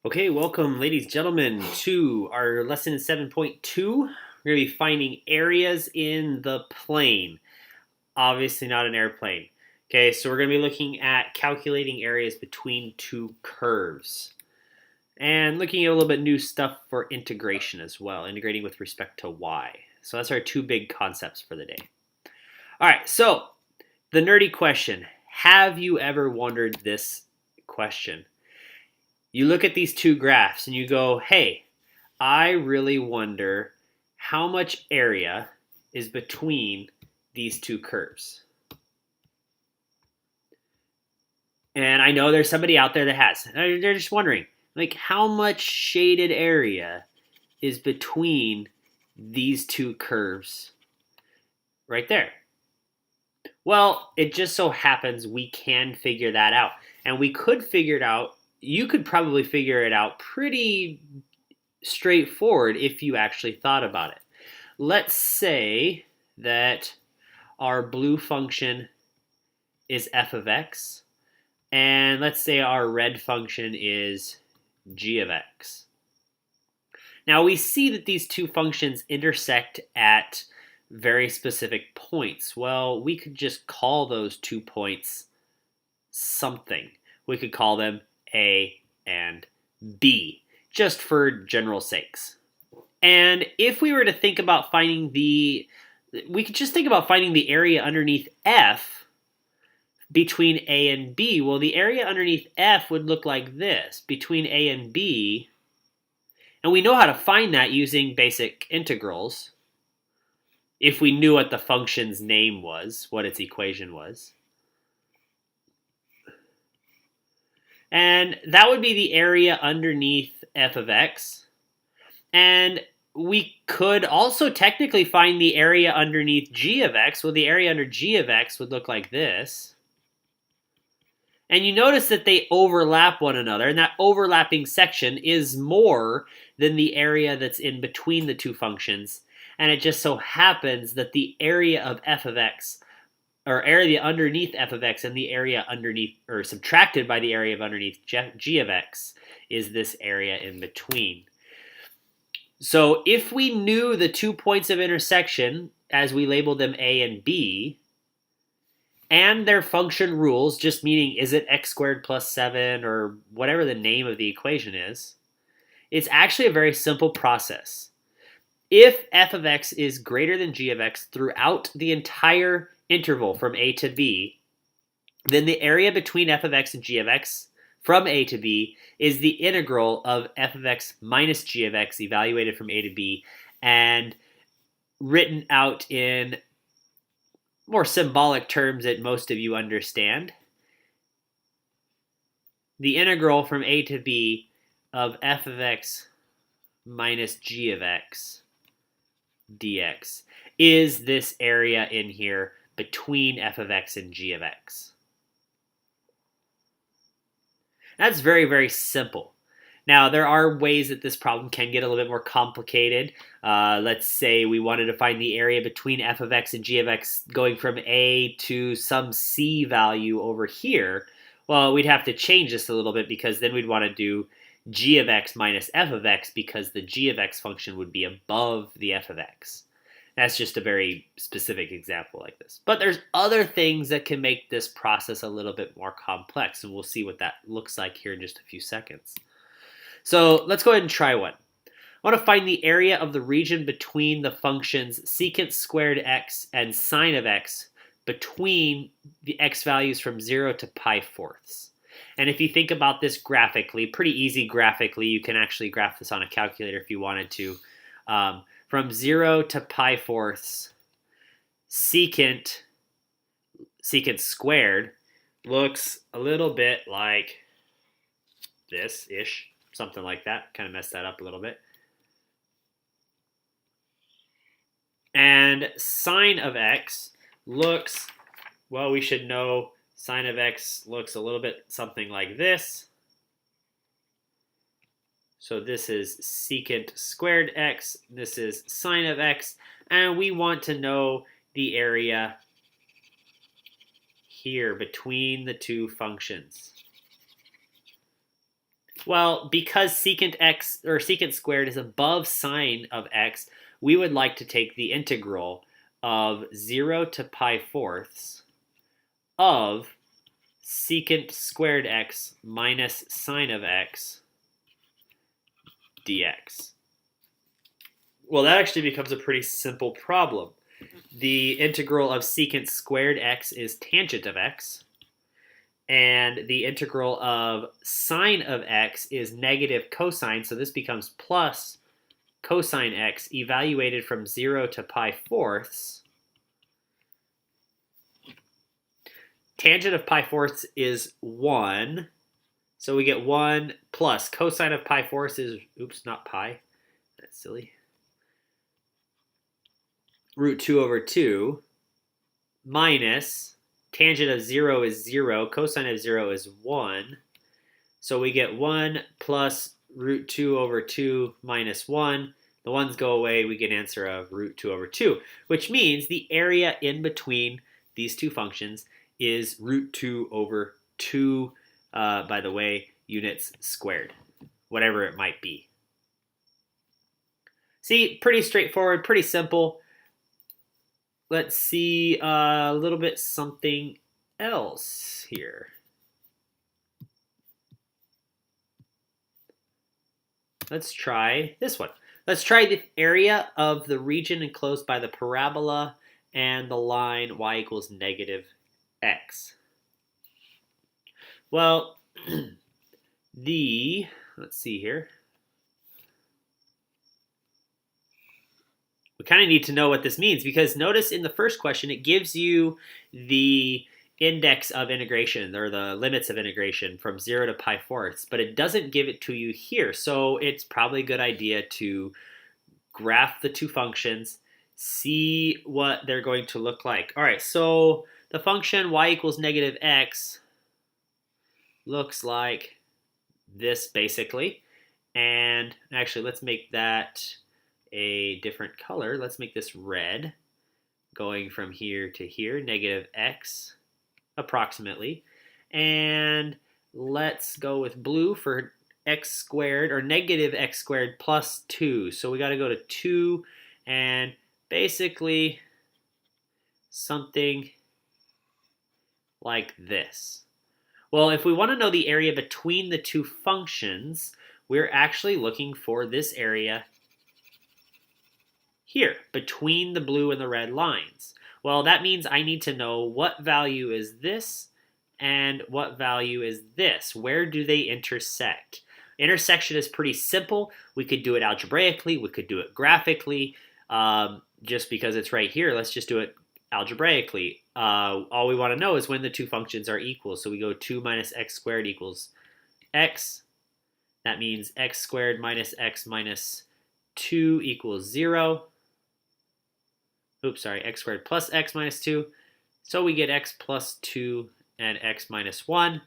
Okay, welcome, ladies and gentlemen, to our lesson 7.2. We're going to be finding areas in the plane. Obviously not an airplane. Okay, so we're going to be looking at calculating areas between two curves. And looking at a little bit new stuff for integration as well, integrating with respect to y. So that's our two big concepts for the day. All right, so the nerdy question. Have you ever wondered this question? You look at these two graphs and you go, hey, I really wonder how much area is between these two curves. And I know there's somebody out there that has. They're just wondering, like, how much shaded area is between these two curves right there? Well, it just so happens we can figure that out. And we could figure it out. You could probably figure it out pretty straightforward if you actually thought about it. Let's say that our blue function is f of x, and let's say our red function is g of x. Now we see that these two functions intersect at very specific points. Well, we could just call those 2 points something. We could call them A and B, just for general sakes. And if we were to think about finding we could just think about finding the area underneath F between A and B. Well, the area underneath F would look like this, between A and B. And we know how to find that using basic integrals. If we knew what the function's name was, what its equation was. And that would be the area underneath f of x. And we could also technically find the area underneath g of x. Well, the area under g of x would look like this. And you notice that they overlap one another, and that overlapping section is more than the area that's in between the two functions. And it just so happens that the area of f of x, or area underneath f of x, and the area underneath, or subtracted by the area of underneath g of x, is this area in between. So if we knew the 2 points of intersection, as we labeled them A and B, and their function rules, just meaning is it x squared plus 7, or whatever the name of the equation is, it's actually a very simple process. If f of x is greater than g of x throughout the entire interval from a to b, then the area between f of x and g of x from a to b is the integral of f of x minus g of x evaluated from a to b, and written out in more symbolic terms that most of you understand. The integral from a to b of f of x minus g of x dx is this area in here between f of x and g of x. That's very, very simple. Now, there are ways that this problem can get a little bit more complicated. Let's say we wanted to find the area between f of x and g of x going from a to some c value over here. Well, we'd have to change this a little bit, because then we'd want to do g of x minus f of x, because the g of x function would be above the f of x. That's just a very specific example like this. But there's other things that can make this process a little bit more complex, and we'll see what that looks like here in just a few seconds. So let's go ahead and try one. I want to find the area of the region between the functions secant squared x and sine of x between the x values from 0 to pi fourths. And if you think about this graphically, pretty easy graphically, you can actually graph this on a calculator if you wanted to. From 0 to pi fourths, secant squared looks a little bit like this-ish, something like that. Kind of messed that up a little bit. And sine of x looks, well, we should know sine of x looks a little bit something like this. So this is secant squared x, this is sine of x, and we want to know the area here between the two functions. Well, because secant x or secant squared is above sine of x, we would like to take the integral of 0 to pi fourths of secant squared x minus sine of x dx. Well, that actually becomes a pretty simple problem. The integral of secant squared x is tangent of x, and the integral of sine of x is negative cosine, so this becomes plus cosine x evaluated from 0 to pi fourths. Tangent of pi fourths is 1, so we get 1 plus cosine of pi fourths is, oops, not pi, that's silly, root 2 over 2 minus tangent of 0 is 0, cosine of 0 is 1. So we get 1 plus root 2 over 2 minus 1. The 1's go away, we get an answer of root 2 over 2, which means the area in between these two functions is root 2 over 2, by the way, units squared, whatever it might be. See, pretty straightforward, pretty simple. Let's see a little bit something else here. Let's try this one. Let's try the area of the region enclosed by the parabola and the line y equals negative x. Well, let's see here. We kind of need to know what this means because notice in the first question, it gives you the index of integration or the limits of integration from 0 to pi fourths, but it doesn't give it to you here. So it's probably a good idea to graph the two functions, see what they're going to look like. All right, so the function y equals negative x looks like this basically. And actually, let's make that a different color. Let's make this red, going from here to here, negative x approximately. And let's go with blue for x squared or negative x squared plus 2. So we got to go to 2 and basically something like this. Well, if we want to know the area between the two functions, we're actually looking for this area here, between the blue and the red lines. Well, that means I need to know what value is this and what value is this. Where do they intersect? Intersection is pretty simple. We could do it algebraically. We could do it graphically. Just because it's right here, let's just do it algebraically. All we want to know is when the two functions are equal. So we go 2 minus x squared equals x. That means x squared minus x minus 2 equals 0. Oops, sorry, x squared plus x minus 2. So we get x plus 2 and x minus 1.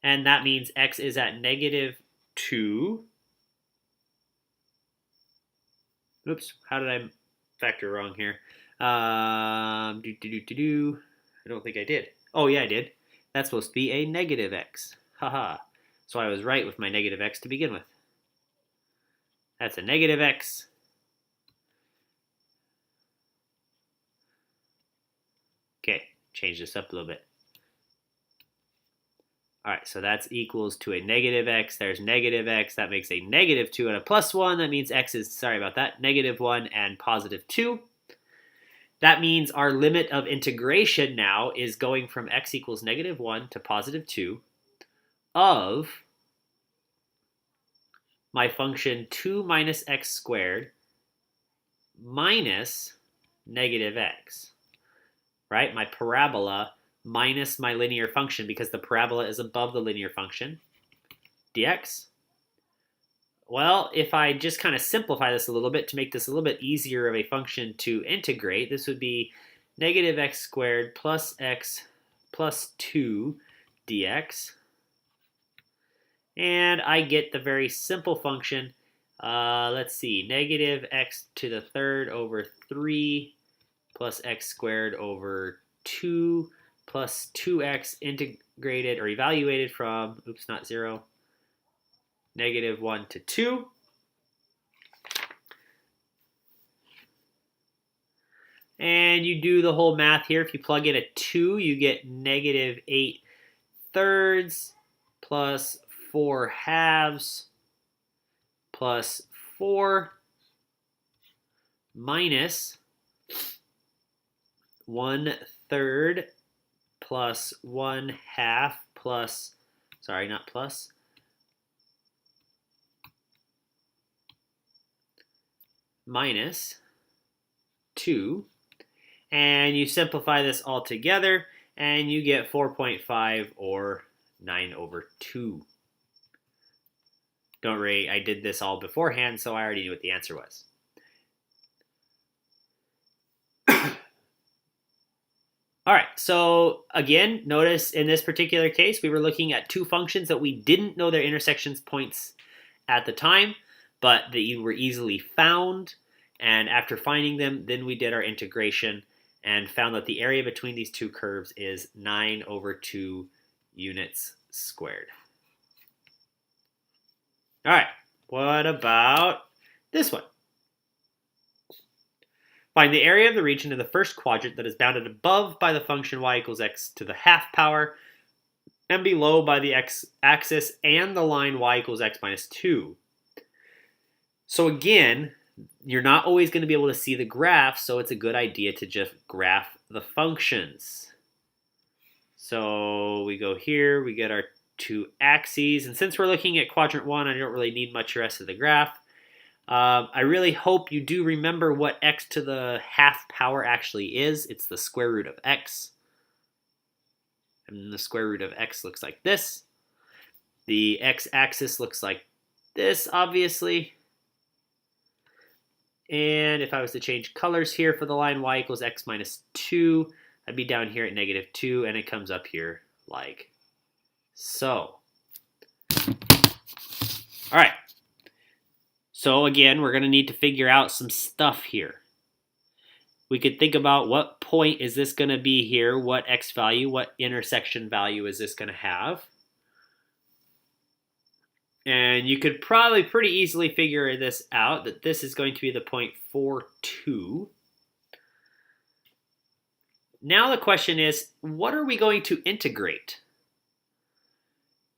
And that means x is at negative 2. Oops, how did I factor wrong here? I don't think I did. Oh, yeah, I did. That's supposed to be a negative x. Haha. So I was right with my negative x to begin with. That's a negative x. Okay, change this up a little bit. All right, so that's equals to a negative x. There's negative x. That makes a negative 2 and a plus 1. That means x is, sorry about that, negative 1 and positive 2. That means our limit of integration now is going from x equals negative 1 to positive 2 of my function 2 minus x squared minus negative x, right? My parabola minus my linear function because the parabola is above the linear function, dx. Well, if I just kind of simplify this a little bit to make this a little bit easier of a function to integrate, this would be negative x squared plus x plus 2 dx. And I get the very simple function, let's see, negative x to the third over 3 plus x squared over 2 plus 2x integrated or evaluated from, oops, not 0, negative 1 to 2. And you do the whole math here. If you plug in a 2, you get negative 8 thirds plus 4 halves plus 4 minus 1/3 plus 1/2 plus, sorry, not plus, minus 2. And you simplify this all together, and you get 4.5 or 9/2. Don't worry, I did this all beforehand, so I already knew what the answer was. All right, so again, notice in this particular case, we were looking at two functions that we didn't know their intersections points at the time, but they were easily found. And after finding them, then we did our integration and found that the area between these two curves is 9/2 units squared. All right, what about this one? Find the area of the region in the first quadrant that is bounded above by the function y equals x to the half power and below by the x-axis and the line y equals x minus 2. So again, you're not always going to be able to see the graph, so it's a good idea to just graph the functions. So we go here, we get our two axes, and since we're looking at quadrant 1, I don't really need much the rest of the graph. I really hope you do remember what x to the half power actually is. It's the square root of x. And the square root of x looks like this. The x-axis looks like this, obviously. And if I was to change colors here for the line y equals x minus 2, I'd be down here at negative 2, and it comes up here like so. All right. So again, we're going to need to figure out some stuff here. We could think about what point is this going to be here, what x value, what intersection value is this going to have. And you could probably pretty easily figure this out, that this is going to be the point 4,2. Now the question is, what are we going to integrate?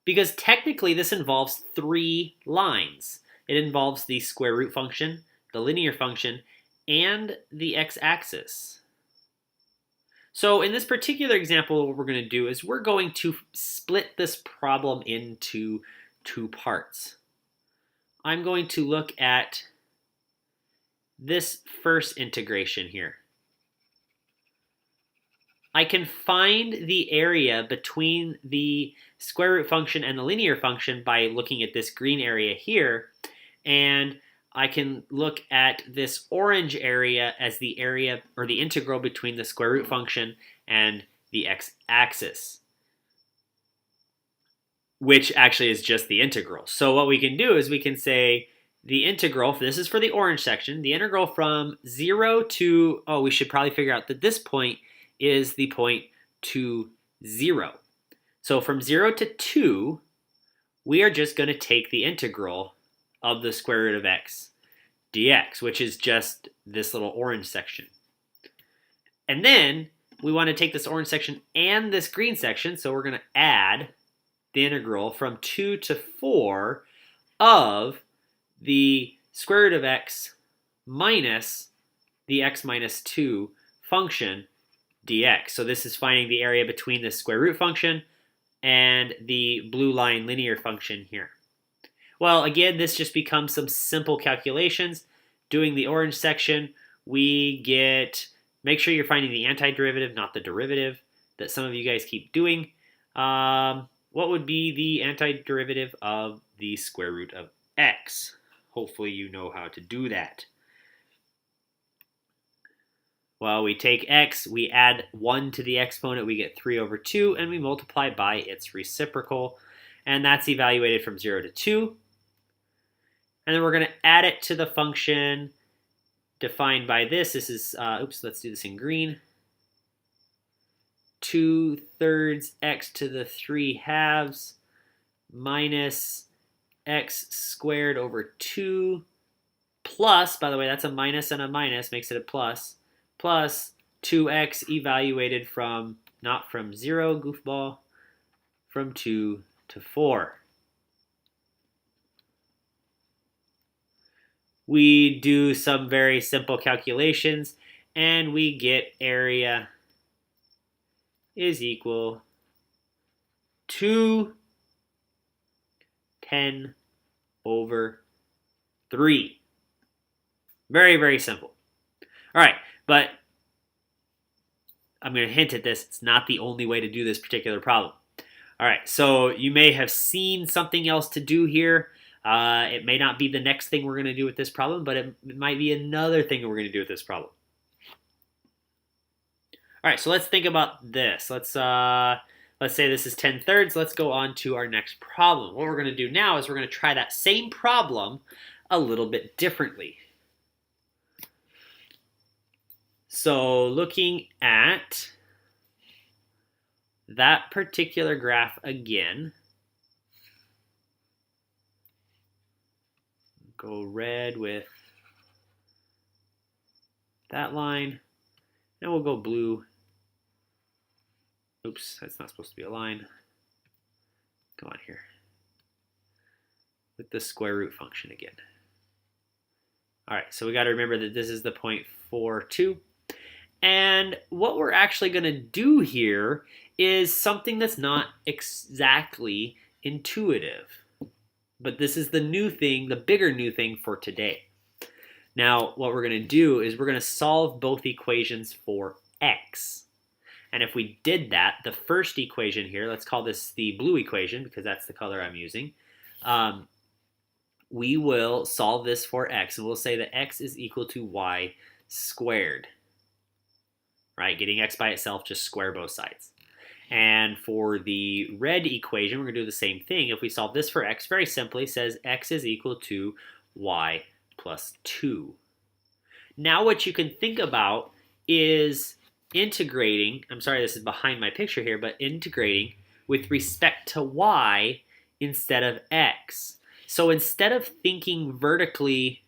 Because technically this involves 3 lines. It involves the square root function, the linear function, and the x-axis. So in this particular example, what we're going to do is we're going to split this problem into 2 parts. I'm going to look at this first integration here. I can find the area between the square root function and the linear function by looking at this green area here. And I can look at this orange area as the area or the integral between the square root function and the x-axis, which actually is just the integral. So what we can do is we can say the integral, this is for the orange section, the integral from 0 to, we should probably figure out that this point is the point 2, 0. So from 0 to 2, we are just going to take the integral of the square root of x dx, which is just this little orange section. And then we want to take this orange section and this green section, so we're going to add the integral from 2 to 4 of the square root of x minus the x minus 2 function dx. So this is finding the area between the square root function and the blue line linear function here. Well, again, this just becomes some simple calculations. Doing the orange section, we get, make sure you're finding the antiderivative, not the derivative, that some of you guys keep doing. What would be the antiderivative of the square root of x? Hopefully you know how to do that. Well, we take x, we add 1 to the exponent, we get 3/2, and we multiply by its reciprocal, and that's evaluated from 0 to 2. And then we're going to add it to the function defined by this. This is, let's do this in green. 2/3 x to the 3/2 minus x squared over 2 plus, by the way, that's a minus and a minus, makes it a plus 2x evaluated from, not from 0, goofball, from 2 to 4. We do some very simple calculations, and we get area is equal to 10 over 3. Very, very simple. All right, but I'm going to hint at this. It's not the only way to do this particular problem. All right, so you may have seen something else to do here. It may not be the next thing we're going to do with this problem, but it might be another thing we're going to do with this problem. All right, so let's think about this. Let's say this is 10/3. Let's go on to our next problem. What we're going to do now is we're going to try that same problem a little bit differently. So looking at that particular graph again, go red with that line, and we'll go blue. Oops, that's not supposed to be a line. Come on here. With the square root function again. All right, so we got to remember that this is the 0.42. And what we're actually going to do here is something that's not exactly intuitive. But this is the new thing, the bigger new thing for today. Now, what we're going to do is we're going to solve both equations for x. And if we did that, the first equation here, let's call this the blue equation because that's the color I'm using. We will solve this for x, and we'll say that x is equal to y squared. Right, getting x by itself, just square both sides. And for the red equation, we're going to do the same thing. If we solve this for x, very simply, says x is equal to y plus 2. Now what you can think about is integrating, I'm sorry this is behind my picture here, but integrating with respect to y instead of x. So instead of thinking vertically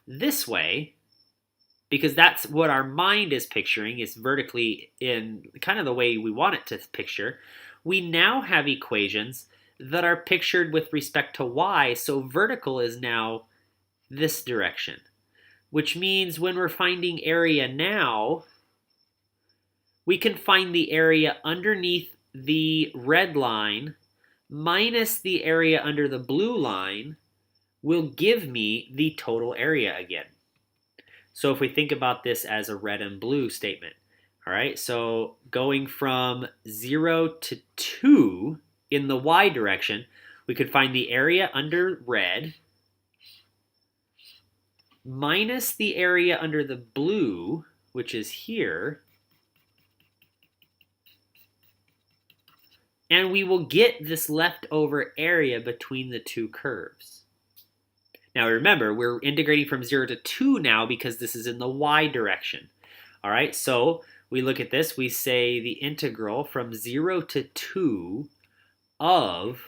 this way, because that's what our mind is picturing, is vertically in kind of the way we want it to picture, we now have equations that are pictured with respect to y, so vertical is now this direction, which means when we're finding area now, we can find the area underneath the red line minus the area under the blue line will give me the total area again. So if we think about this as a red and blue statement, all right, so going from 0 to 2 in the y direction, we could find the area under red minus the area under the blue, which is here, and we will get this leftover area between the two curves. Now remember, we're integrating from 0 to 2 now because this is in the y direction. All right, so we look at this, we say the integral from 0 to 2 of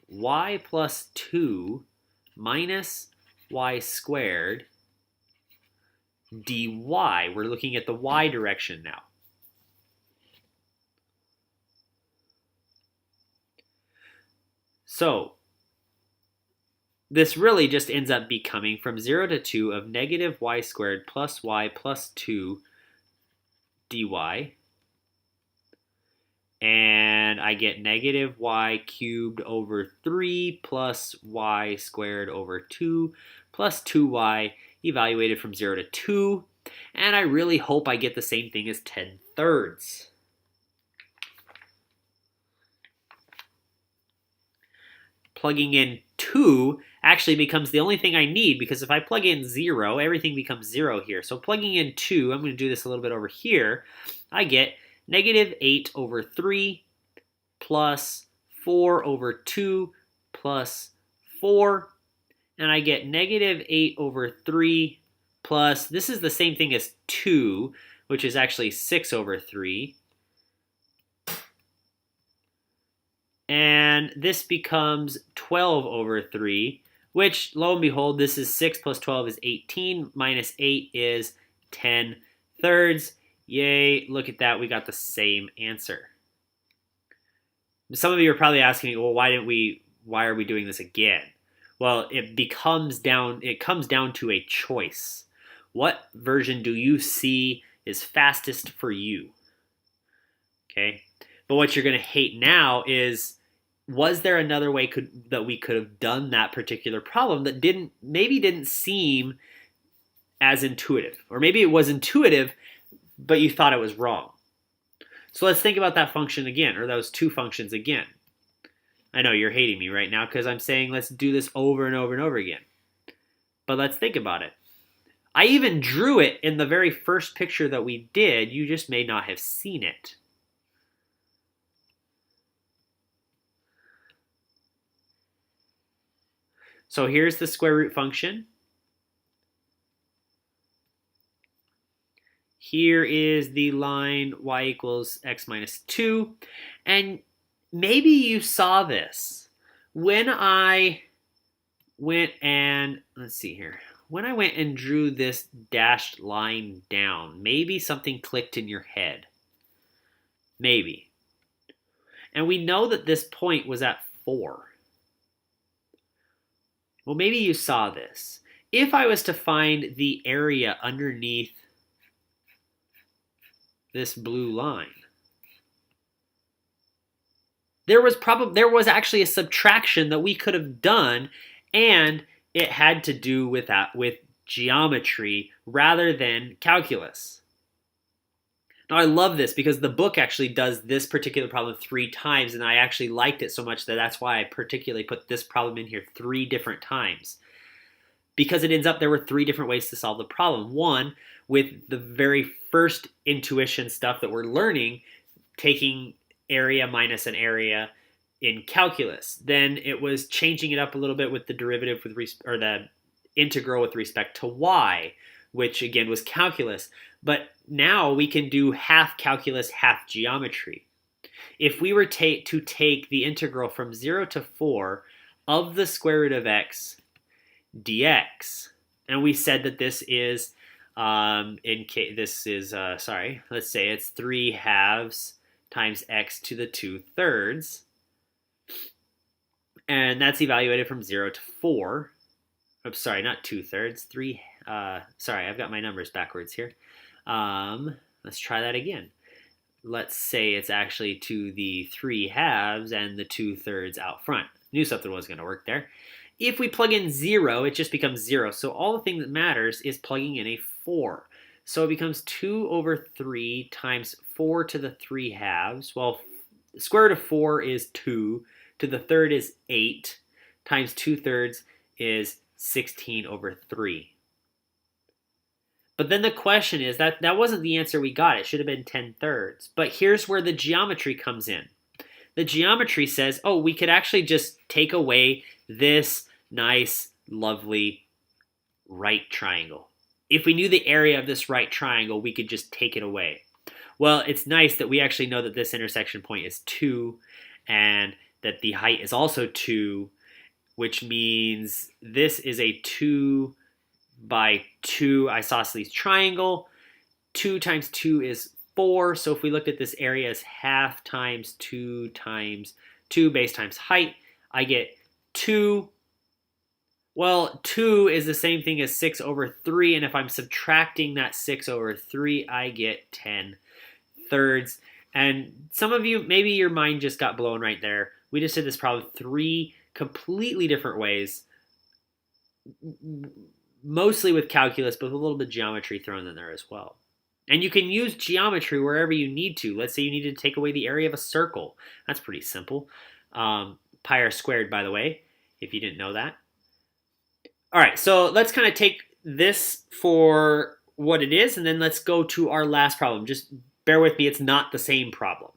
y plus 2 minus y squared dy. We're looking at the y direction now. So this really just ends up becoming from 0 to 2 of negative y squared plus y plus 2 dy. And I get negative y cubed over 3 plus y squared over 2 plus 2y evaluated from 0 to 2. And I really hope I get the same thing as 10/3. Plugging in 2 actually becomes the only thing I need, because if I plug in 0, everything becomes 0 here. So plugging in 2, I'm going to do this a little bit over here, I get negative 8 over 3 plus 4 over 2 plus 4, and I get negative 8 over 3 plus, this is the same thing as 2, which is actually 6 over 3. And this becomes 12 over 3, which, lo and behold, this is 6 plus 12 is 18, minus 8 is 10 thirds. Yay, look at that, we got the same answer. Some of you are probably asking me, well, why are we doing this again? Well, it comes down to a choice. What version do you see is fastest for you? Okay? But what you're going to hate now is, was there another way that we could have done that particular problem that maybe didn't seem as intuitive? Or maybe it was intuitive, but you thought it was wrong. So let's think about that function again, or those two functions again. I know you're hating me right now because I'm saying let's do this over and over and over again. But let's think about it. I even drew it in the very first picture that we did. You just may not have seen it. So here's the square root function. Here is the line y equals x minus 2. And maybe you saw this. When I went and, let's see here. When I went and drew this dashed line down, maybe something clicked in your head. Maybe. And we know that this point was at 4. Well, maybe you saw this. If I was to find the area underneath this blue line, there was actually a subtraction that we could have done, and it had to do with geometry rather than calculus. Now I love this because the book actually does this particular problem 3 times, and I actually liked it so much that that's why I particularly put this problem in here 3 different times. Because it ends up there were 3 different ways to solve the problem. One, with the very first intuition stuff that we're learning, taking area minus an area in calculus. Then it was changing it up a little bit with the derivative or the integral with respect to y, which again was calculus. But now we can do half calculus, half geometry. If we were to take the integral from 0 to 4 of the square root of x dx, and we said that this is let's say it's 3 halves times x to the 2 thirds, and that's evaluated from 0 to 4. Oops, sorry, not 2 thirds, 3. Sorry, I've got my numbers backwards here. Let's try that again. Let's say it's actually to the 3 halves and the 2 thirds out front. Knew something was going to work there. If we plug in 0, it just becomes 0. So all the thing that matters is plugging in a 4. So it becomes 2 over 3 times 4 to the 3 halves. Well, the square root of 4 is 2. To the third is 8. Times 2 thirds is 16 over 3. But then the question is, that wasn't the answer we got. It should have been 10 thirds. But here's where the geometry comes in. The geometry says, oh, we could actually just take away this nice, lovely right triangle. If we knew the area of this right triangle, we could just take it away. Well, it's nice that we actually know that this intersection point is 2 and that the height is also 2, which means this is a 2 by 2 isosceles triangle. 2 times 2 is 4. So if we looked at this area as half times 2 base times height, I get 2. Well, 2 is the same thing as 6 over 3, and if I'm subtracting that 6 over 3, I get 10 thirds. And some of you, maybe your mind just got blown right there. We just did this problem 3 completely different ways, mostly with calculus, but with a little bit of geometry thrown in there as well. And you can use geometry wherever you need to. Let's say you needed to take away the area of a circle. That's pretty simple. Pi r squared, by the way, if you didn't know that. All right, so let's kind of take this for what it is, and then let's go to our last problem. Just bear with me, it's not the same problem.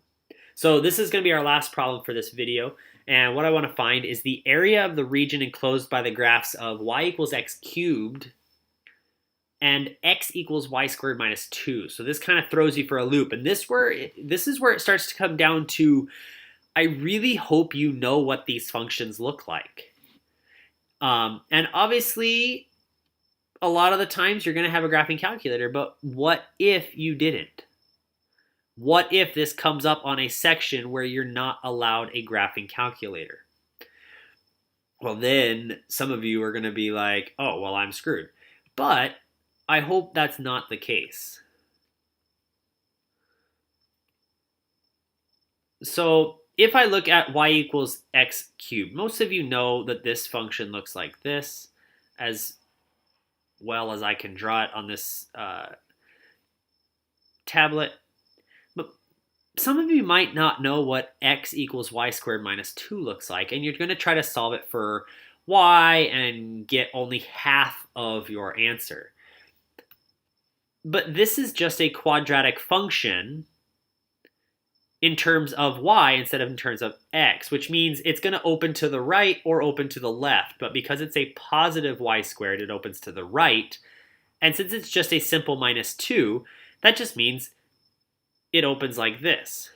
So this is going to be our last problem for this video, and what I want to find is the area of the region enclosed by the graphs of y equals x cubed and x equals y squared minus 2. So this kind of throws you for a loop. And this is where it starts to come down to, I really hope you know what these functions look like. And obviously, a lot of the times you're going to have a graphing calculator, but what if you didn't? What if this comes up on a section where you're not allowed a graphing calculator? Well, then some of you are going to be like, oh, well, I'm screwed. But I hope that's not the case. So if I look at y equals x cubed, most of you know that this function looks like this, as well as I can draw it on this tablet. But some of you might not know what x equals y squared minus 2 looks like, and you're going to try to solve it for y and get only half of your answer. But this is just a quadratic function in terms of y instead of in terms of x, which means it's going to open to the right or open to the left. But because it's a positive y squared, it opens to the right. And since it's just a simple minus 2, that just means it opens like this.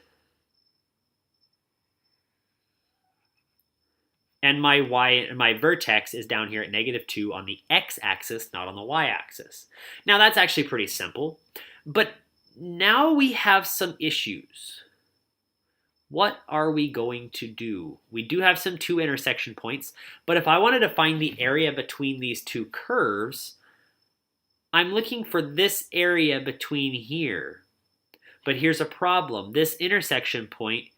And my vertex is down here at -2 on the x-axis, not on the y-axis. Now that's actually pretty simple, but now we have some issues. What are we going to do? We do have some 2 intersection points, but if I wanted to find the area between these 2 curves, I'm looking for this area between here. But here's a problem. This intersection point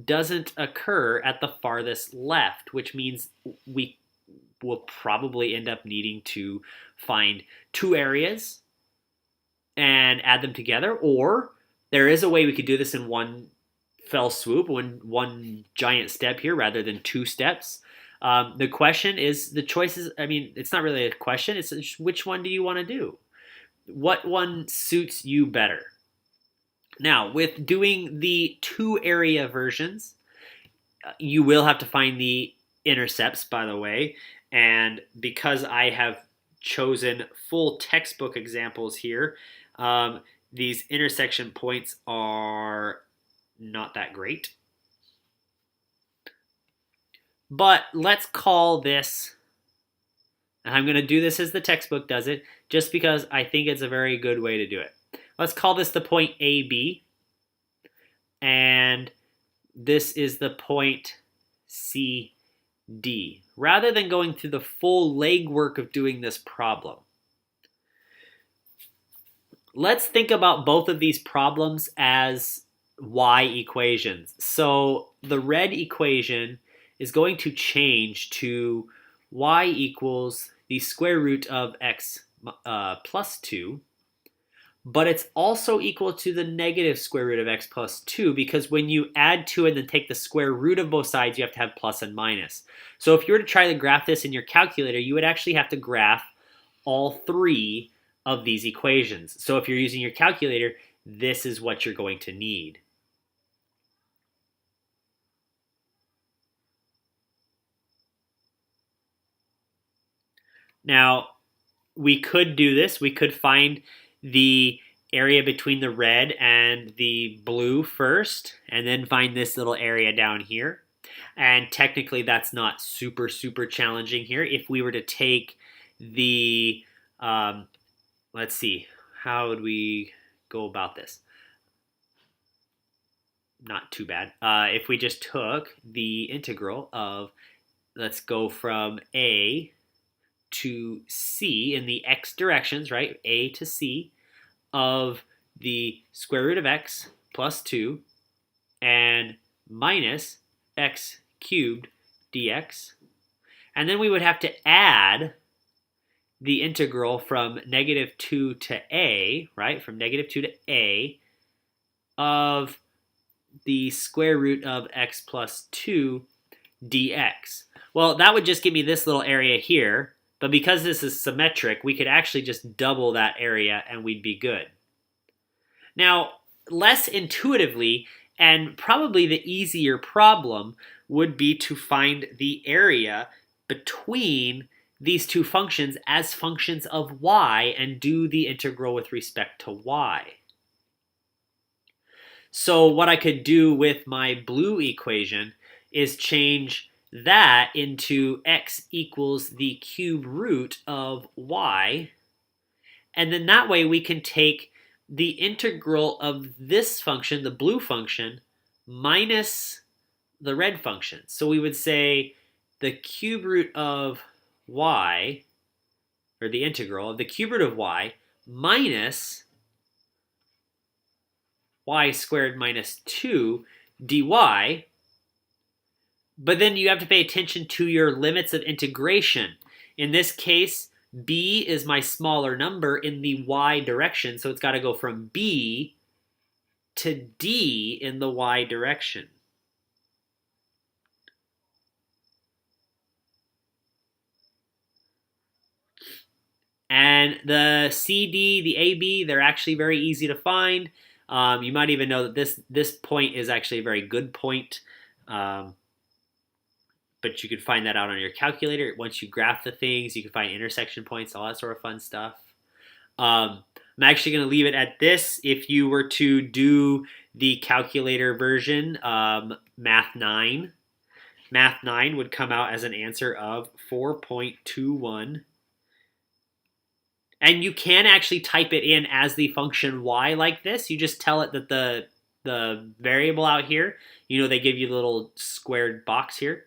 doesn't occur at the farthest left, which means we will probably end up needing to find 2 areas and add them together, or there is a way we could do this in one fell swoop, one giant step here rather than 2 steps. The question is, the choices, I mean, it's not really a question, it's which one do you want to do? What one suits you better? Now, with doing the 2 area versions, you will have to find the intercepts, by the way, and because I have chosen full textbook examples here, these intersection points are not that great. But let's call this, and I'm going to do this as the textbook does it, just because I think it's a very good way to do it. Let's call this the point AB, and this is the point CD, rather than going through the full legwork of doing this problem. Let's think about both of these problems as y equations. So the red equation is going to change to y equals the square root of x plus 2, but it's also equal to the negative square root of x plus 2, because when you add 2 and then take the square root of both sides, you have to have plus and minus. So if you were to try to graph this in your calculator, you would actually have to graph all 3 of these equations. So if you're using your calculator, this is what you're going to need. Now, we could do this. We could find the area between the red and the blue first, and then find this little area down here. And technically, that's not super challenging here. If we were to take the, let's see, how would we go about this? Not too bad. If we just took the integral of, let's go from A to C in the x directions, right? A to C of the square root of x plus 2 and minus x cubed dx. And then we would have to add the integral from -2 to a, right? From -2 to a of the square root of x plus 2 dx. Well, that would just give me this little area here. But because this is symmetric, we could actually just double that area and we'd be good. Now, less intuitively, and probably the easier problem, would be to find the area between these two functions as functions of y and do the integral with respect to y. So what I could do with my blue equation is change that into x equals the cube root of y. And then that way we can take the integral of this function, the blue function, minus the red function. So we would say the cube root of y, or the integral of the cube root of y, minus y squared minus 2 dy. But then you have to pay attention to your limits of integration. In this case, b is my smaller number in the y direction, so it's got to go from b to d in the y direction. And the CD, the AB, they're actually very easy to find. You might even know that this point is actually a very good point. But you can find that out on your calculator. Once you graph the things, you can find intersection points, all that sort of fun stuff. I'm actually going to leave it at this. If you were to do the calculator version, Math 9 would come out as an answer of 4.21. And you can actually type it in as the function y like this. You just tell it that the variable out here, they give you a little squared box here.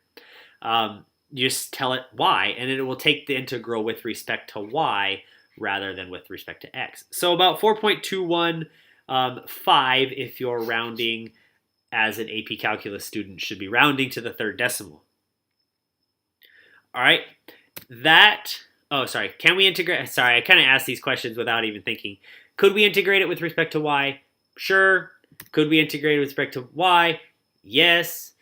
You just tell it y, and it will take the integral with respect to y rather than with respect to x. So about 4.215 if you're rounding as an AP Calculus student should be rounding to the third decimal. All right, can we integrate? Sorry, I kind of asked these questions without even thinking. Could we integrate it with respect to y? Sure. Could we integrate it with respect to y? Yes.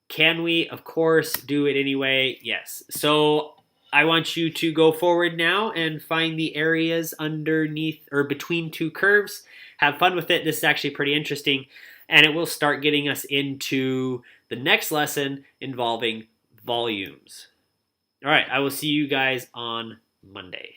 Can we? Of course. Do it anyway? Yes. So I want you to go forward now and find the areas underneath or between two curves. Have fun with it. This is actually pretty interesting. And it will start getting us into the next lesson involving volumes. All right, I will see you guys on Monday.